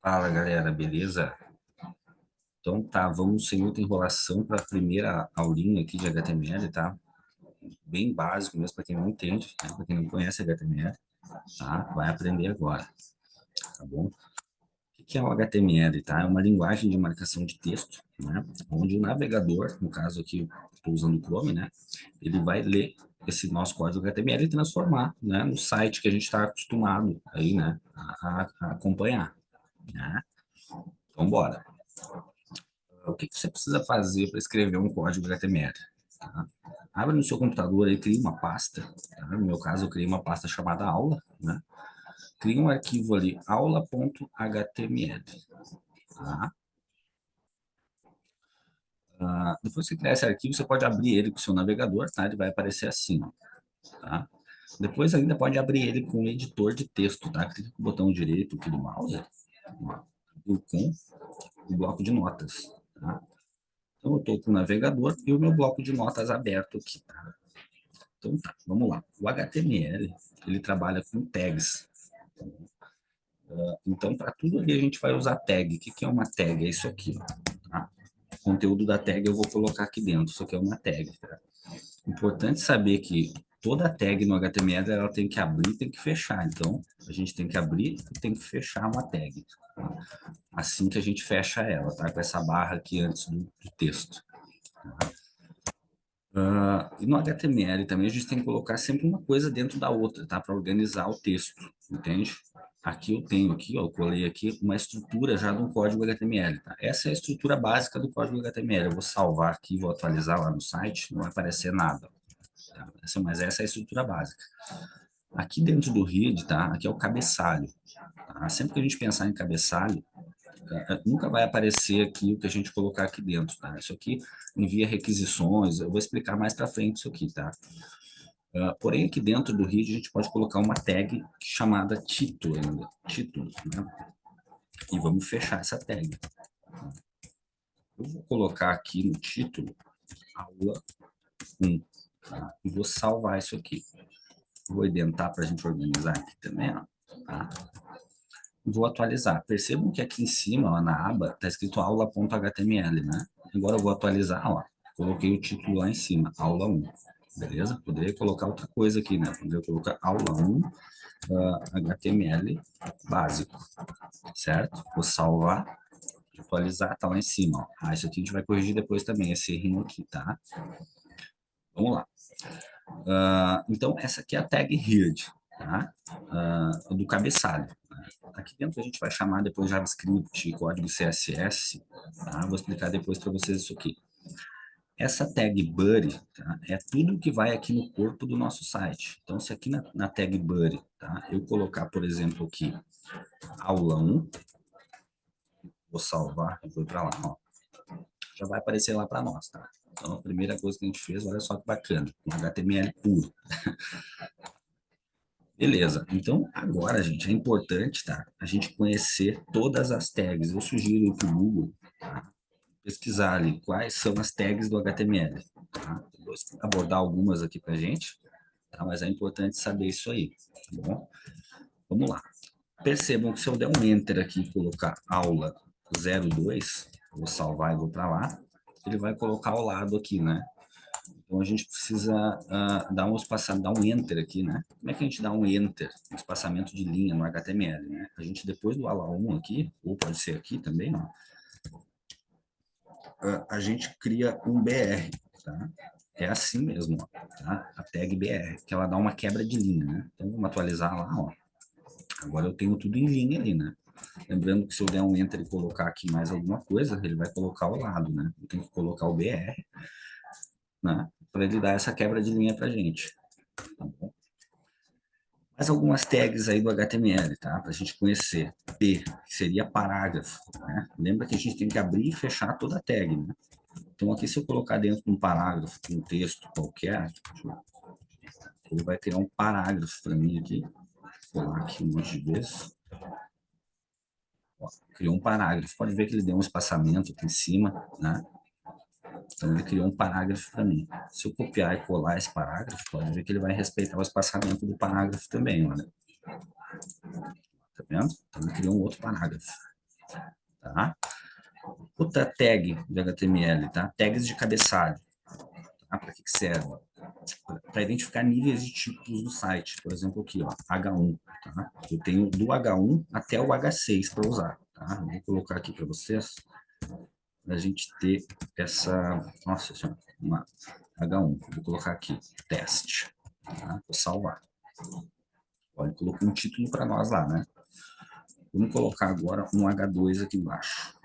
Fala galera, beleza? Então tá, vamos sem muita enrolação para a primeira aulinha aqui de HTML, tá? Bem básico mesmo para quem não entende, né? Para quem não conhece HTML, tá? Vai aprender agora, tá bom? O que é o HTML, tá? É uma linguagem de marcação de texto, né? Onde o navegador, no caso aqui, estou usando o Chrome, né? Ele vai ler esse nosso código HTML e transformar, né? No site que a gente está acostumado aí, né? A acompanhar, né? Então bora. O que você precisa fazer para escrever um código HTML? Tá? Abre no seu computador e cria uma pasta. Tá? No meu caso, eu criei uma pasta chamada aula. Né? Cria um arquivo ali, aula.html. Tá? Depois que criar esse arquivo, você pode abrir ele com o seu navegador. Tá? Ele vai aparecer assim. Ó, tá? Depois ainda pode abrir ele com um editor de texto. Tá? Clica com o botão direito aqui do mouse ó, e com o bloco de notas. Tá? Então, eu estou com o navegador e o meu bloco de notas aberto aqui. Tá? Então tá, vamos lá. O HTML, ele trabalha com tags. Então, para tudo ali a gente vai usar tag. O que que é uma tag? É isso aqui. Tá? O conteúdo da tag eu vou colocar aqui dentro. Isso aqui é uma tag. Tá? Importante saber que toda tag no HTML ela tem que abrir e tem que fechar. Então, a gente tem que abrir e tem que fechar uma tag. Tá? Assim que a gente fecha ela, tá? Com essa barra aqui antes do texto. E no HTML também a gente tem que colocar sempre uma coisa dentro da outra, tá? Para organizar o texto, entende? Aqui eu tenho aqui, ó, eu colei aqui uma estrutura já de um código HTML, tá? Essa é a estrutura básica do código HTML. Eu vou salvar aqui, vou atualizar lá no site, não vai aparecer nada, tá? Mas essa é a estrutura básica. Aqui dentro do read, tá? Aqui é o cabeçalho, tá? Sempre que a gente pensar em cabeçalho, nunca vai aparecer aqui o que a gente colocar aqui dentro, tá? Isso aqui envia requisições, eu vou explicar mais para frente isso aqui, tá? Porém, aqui dentro do read a gente pode colocar uma tag chamada título ainda, título, né? E vamos fechar essa tag. Eu vou colocar aqui no título aula 1, tá? E vou salvar isso aqui. Vou identar para a gente organizar aqui também, ó, tá? Vou atualizar. Percebam que aqui em cima, ó, na aba, está escrito aula.html, né? Agora eu vou atualizar, ó. Coloquei o título lá em cima, aula 1. Beleza? Poderia colocar outra coisa aqui, né? Poderia colocar aula 1, HTML básico, certo? Vou salvar, atualizar, tá lá em cima, ó. Isso aqui a gente vai corrigir depois também, esse errinho aqui, tá? Vamos lá. Então, essa aqui é a tag head, tá? Do cabeçalho. Aqui dentro a gente vai chamar depois JavaScript, código CSS, tá? Vou explicar depois para vocês isso aqui. Essa tag buddy, tá? É tudo que vai aqui no corpo do nosso site. Então, se aqui na tag buddy, tá? Eu colocar, por exemplo, aqui aula 1, vou salvar e vou para lá, ó. Já vai aparecer lá para nós, tá? Então, a primeira coisa que a gente fez, olha só que bacana, um HTML puro. Beleza, então agora, gente, é importante, tá? A gente conhecer todas as tags. Eu sugiro para o Google, tá? Pesquisar ali quais são as tags do HTML, tá? Vou abordar algumas aqui para gente, tá? Mas é importante saber isso aí, tá bom? Vamos lá. Percebam que se eu der um Enter aqui e colocar aula 02, vou salvar e vou para lá, ele vai colocar ao lado aqui, né? Então a gente precisa dar um espaçamento, dar um enter aqui, né? Como é que a gente dá um enter, um espaçamento de linha no HTML, né? A gente depois do ala 1 aqui, ou pode ser aqui também, ó, a gente cria um BR, tá? É assim mesmo, ó, tá? A tag BR, que ela dá uma quebra de linha, né? Então vamos atualizar lá, ó. Agora eu tenho tudo em linha ali, né? Lembrando que se eu der um enter e colocar aqui mais alguma coisa, ele vai colocar ao lado, né? Eu tenho que colocar o BR, né? Para ele dar essa quebra de linha para gente. Tá bom? Mais algumas tags aí do HTML, tá? Para a gente conhecer. P, que seria parágrafo, né? Lembra que a gente tem que abrir e fechar toda a tag, né? Então, aqui, se eu colocar dentro de um parágrafo, de um texto qualquer, ele vai criar um parágrafo para mim aqui. Vou colar aqui um monte de vezes. Ó, criou um parágrafo. Pode ver que ele deu um espaçamento aqui em cima, né? Então, ele criou um parágrafo para mim. Se eu copiar e colar esse parágrafo, pode ver que ele vai respeitar o espaçamento do parágrafo também, olha. Tá vendo? Então, ele criou um outro parágrafo. tá? Outra tag de HTML, tá? Tags de cabeçalho. Tá? Para que serve? Para identificar níveis de tipos do site. Por exemplo, aqui, ó, H1. Tá? Eu tenho do H1 até o H6 para usar. Tá? Vou colocar aqui para vocês, para a gente ter essa... Nossa senhora, uma H1. Vou colocar aqui, teste. Tá? Vou salvar. Olha, colocou um título para nós lá, né? Vamos colocar agora um H2 aqui embaixo.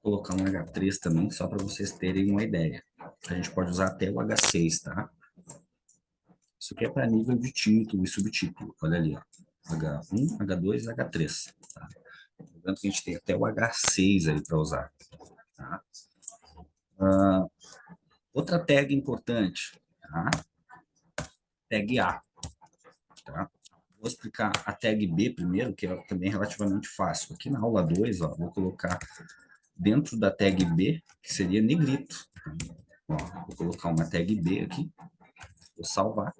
Vou colocar um H3 também, só para vocês terem uma ideia. A gente pode usar até o H6, tá? Isso aqui é para nível de título e subtítulo. Olha ali, ó. H1, H2, H3. Tá? Portanto, a gente tem até o H6 aí para usar. Tá? Outra tag importante, tá? Tag A. Tá? Vou explicar a tag B primeiro, que é também relativamente fácil. Aqui na aula 2, ó, vou colocar dentro da tag B, que seria negrito. Ó, vou colocar uma tag B aqui, vou salvar.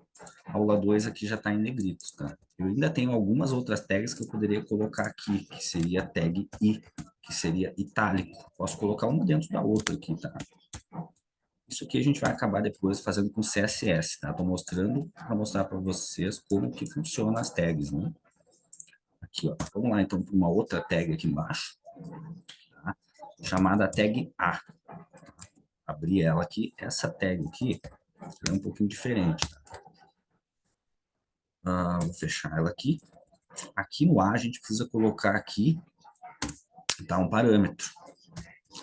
A aula 2 aqui já está em negrito, tá? Eu ainda tenho algumas outras tags que eu poderia colocar aqui, que seria a tag I, que seria itálico. Posso colocar uma dentro da outra aqui, tá? Isso aqui a gente vai acabar depois fazendo com CSS, tá? Estou mostrando para mostrar para vocês como que funciona as tags, né? Aqui, ó. Vamos lá, então, para uma outra tag aqui embaixo, tá? Chamada tag A. Abrir ela aqui. Essa tag aqui é um pouquinho diferente, tá? Vou fechar ela aqui. Aqui no A, a gente precisa colocar aqui, tá, um parâmetro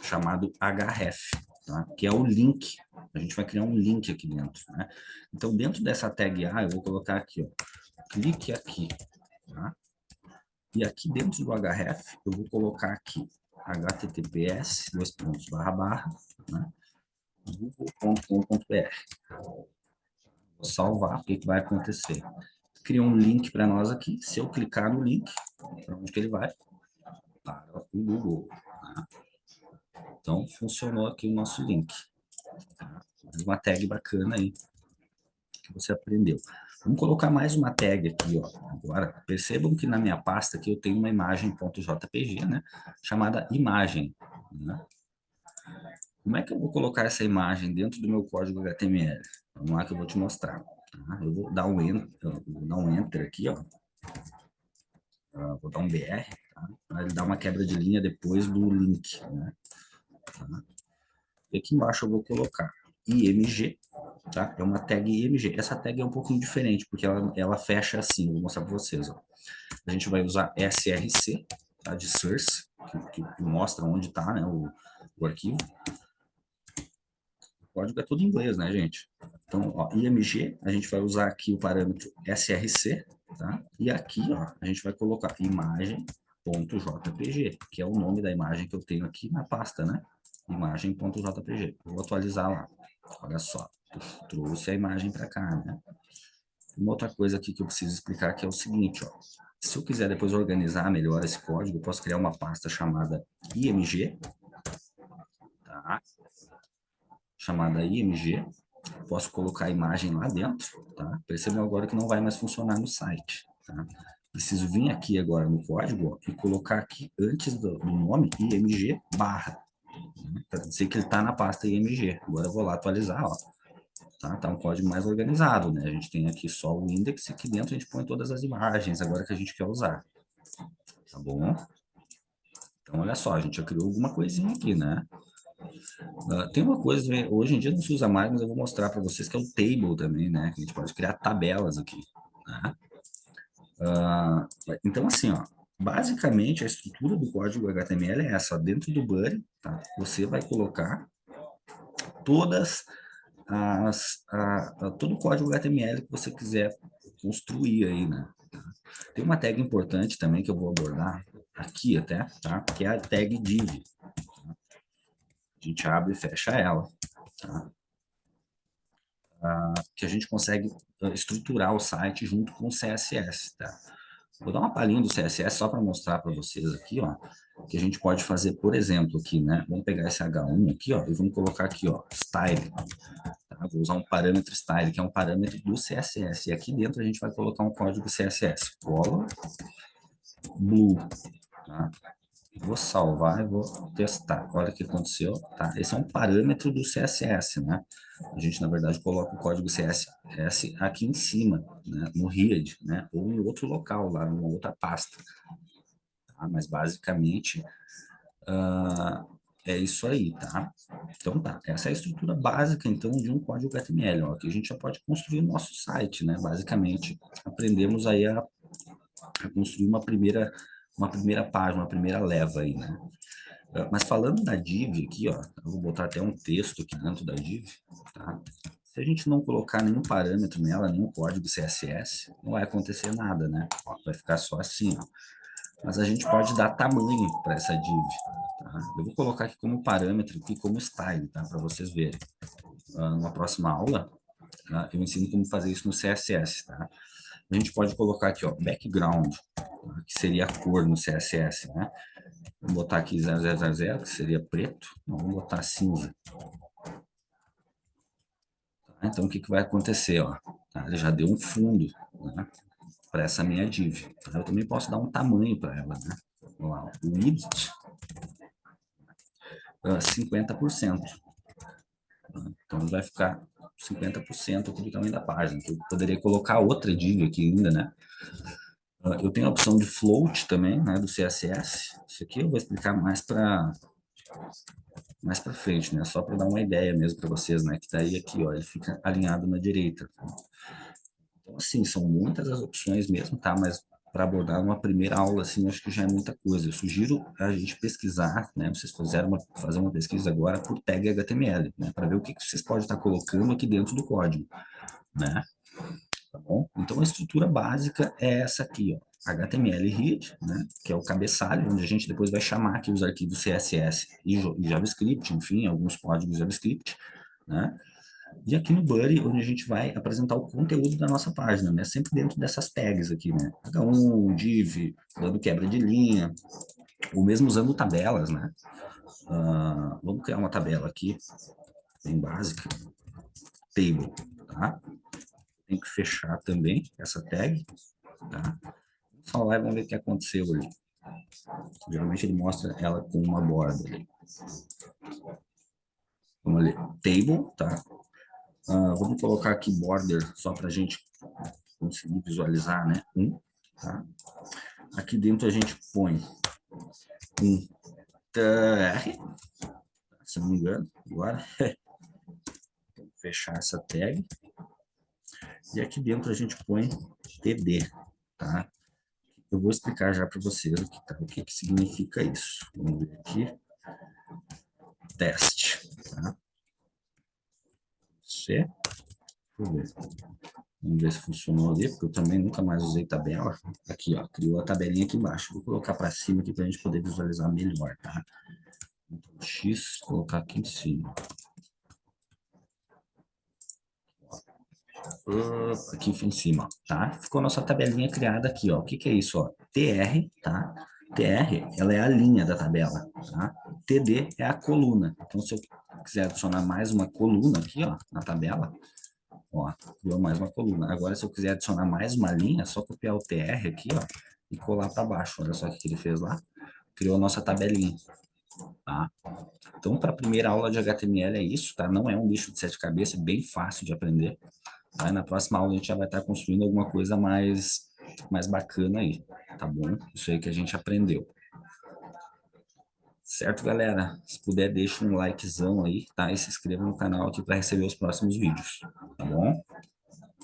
chamado href, tá? Que é o link. A gente vai criar um link aqui dentro, né? Então, dentro dessa tag A, eu vou colocar aqui, ó, clique aqui, tá? E aqui dentro do href, eu vou colocar aqui https, né? google.com.br. Vou salvar, o que vai acontecer? Cria um link para nós aqui. Se eu clicar no link, para onde que ele vai? Para o Google. Tá? Então, funcionou aqui o nosso link. Tá? Uma tag bacana aí que você aprendeu. Vamos colocar mais uma tag aqui, ó. Agora, percebam que na minha pasta aqui eu tenho uma imagem .jpg, né? Chamada imagem, né? Como é que eu vou colocar essa imagem dentro do meu código HTML? Vamos lá que eu vou te mostrar. Tá? Eu vou dar um enter aqui, ó. Vou dar um BR, tá? Para ele dar uma quebra de linha depois do link, né? Tá? E aqui embaixo eu vou colocar img, tá? É uma tag img. Essa tag é um pouquinho diferente, porque ela fecha assim, vou mostrar para vocês, ó. A gente vai usar src, tá? De source, que mostra onde está, né, o arquivo. O código é tudo em inglês, né, gente? Então, ó, img, a gente vai usar aqui o parâmetro src, tá? E aqui, ó, a gente vai colocar imagem.jpg, que é o nome da imagem que eu tenho aqui na pasta, né? Imagem.jpg. Vou atualizar lá. Olha só, trouxe a imagem para cá, né? Uma outra coisa aqui que eu preciso explicar que é o seguinte, ó. Se eu quiser depois organizar melhor esse código, eu posso criar uma pasta chamada img, tá? Chamada img. Posso colocar a imagem lá dentro, tá? Percebam agora que não vai mais funcionar no site, tá? Preciso vir aqui agora no código, ó, e colocar aqui antes do nome img barra, né? Para dizer que ele está na pasta img. Agora eu vou lá atualizar, ó. Tá um código mais organizado, né? A gente tem aqui só o index, e aqui dentro a gente põe todas as imagens agora que a gente quer usar, tá bom? Então, olha só, a gente já criou alguma coisinha aqui, né? Tem uma coisa, hoje em dia não se usa mais, mas eu vou mostrar para vocês que é o table também, né? Que a gente pode criar tabelas aqui, né? Então, assim, ó, basicamente a estrutura do código HTML é essa, dentro do body, tá? Você vai colocar todas todo o código HTML que você quiser construir aí, né? Tem uma tag importante também que eu vou abordar aqui até, tá? Que é a tag div. Tá? A gente abre e fecha ela, tá? Que a gente consegue estruturar o site junto com o CSS, tá? Vou dar uma palhinha do CSS só para mostrar para vocês aqui, ó, que a gente pode fazer, por exemplo, aqui, né? Vamos pegar esse H1 aqui, ó, e vamos colocar aqui, ó, style. Tá? Vou usar um parâmetro style, que é um parâmetro do CSS. E aqui dentro a gente vai colocar um código CSS. Color blue. tá? Vou salvar e vou testar. Olha o que aconteceu, tá? Esse é um parâmetro do CSS, né? A gente, na verdade, coloca o código CSS aqui em cima, né? No read, né? Ou em outro local, lá numa outra pasta. Tá? Mas, basicamente, é isso aí, tá? Então, tá. Essa é a estrutura básica, então, de um código HTML, ó, que a gente já pode construir o nosso site, né? Basicamente, aprendemos aí a construir uma primeira página, uma primeira leva aí, né? Mas falando da div aqui, ó, eu vou botar até um texto aqui dentro da div, tá? Se a gente não colocar nenhum parâmetro nela, nenhum código CSS, não vai acontecer nada, né? Ó, vai ficar só assim, ó. Mas a gente pode dar tamanho para essa div, tá? Eu vou colocar aqui como parâmetro, aqui como style, tá? Para vocês verem. Numa próxima aula, tá? Eu ensino como fazer isso no CSS, tá? A gente pode colocar aqui, ó, background, tá? Que seria a cor no CSS, né? Vou botar aqui 0000, que seria preto. Não, vamos botar cinza. Tá? Então, o que vai acontecer? Ó? Tá? Ele já deu um fundo, né, para essa minha div. Tá? Eu também posso dar um tamanho para ela. Né? Vamos lá, width, 50%. Tá? Então, vai ficar 50% do tamanho da página. Eu poderia colocar outra div aqui ainda, né? Eu tenho a opção de float também, né, do CSS. Isso aqui eu vou explicar mais para frente, né? Só para dar uma ideia mesmo para vocês, né? Que daí aqui, ó, ele fica alinhado na direita. Então, assim, são muitas as opções mesmo, tá? Mas para abordar uma primeira aula, assim, eu acho que já é muita coisa. Eu sugiro a gente pesquisar, né? Vocês fazer uma pesquisa agora por tag HTML, né? Para ver o que vocês podem estar colocando aqui dentro do código, né? Tá bom? Então, a estrutura básica é essa aqui, ó. HTML read, né, que é o cabeçalho, onde a gente depois vai chamar aqui os arquivos CSS e JavaScript, enfim, alguns códigos JavaScript, né? E aqui no Buddy, onde a gente vai apresentar o conteúdo da nossa página, né? Sempre dentro dessas tags aqui, né? H1, div, dando quebra de linha, ou mesmo usando tabelas, né? Vamos criar uma tabela aqui, bem básica, table, tá? Tem que fechar também essa tag, tá? Só lá e vamos ver o que aconteceu ali. Geralmente ele mostra ela com uma borda ali. Vamos ler, table, tá? Vamos colocar aqui border só para a gente conseguir visualizar, né? Tá? Aqui dentro a gente põe um tr, se não me engano, agora. Vou fechar essa tag. E aqui dentro a gente põe td, tá? Eu vou explicar já para vocês o que significa isso. Vamos ver aqui. Teste, tá? C. Vamos ver se funcionou ali, porque eu também nunca mais usei tabela. Aqui, ó, criou a tabelinha aqui embaixo. Vou colocar para cima aqui para a gente poder visualizar melhor, tá? Então, X, colocar aqui em cima. Aqui em cima, tá? Ficou nossa tabelinha criada aqui, ó. O que que é isso, ó? TR, tá? TR, ela é a linha da tabela, tá? TD é a coluna. Então, se eu quiser adicionar mais uma coluna aqui, ó, na tabela, ó, criou mais uma coluna. Agora, se eu quiser adicionar mais uma linha, é só copiar o TR aqui, ó, e colar para baixo. Olha só o que ele fez lá. Criou a nossa tabelinha, tá? Então, para a primeira aula de HTML é isso, tá? Não é um bicho de sete cabeças, é bem fácil de aprender. Aí na próxima aula a gente já vai estar construindo alguma coisa mais bacana aí, tá bom? Isso aí que a gente aprendeu. Certo, galera? Se puder, deixa um likezão aí, tá? E se inscreva no canal aqui para receber os próximos vídeos, tá bom?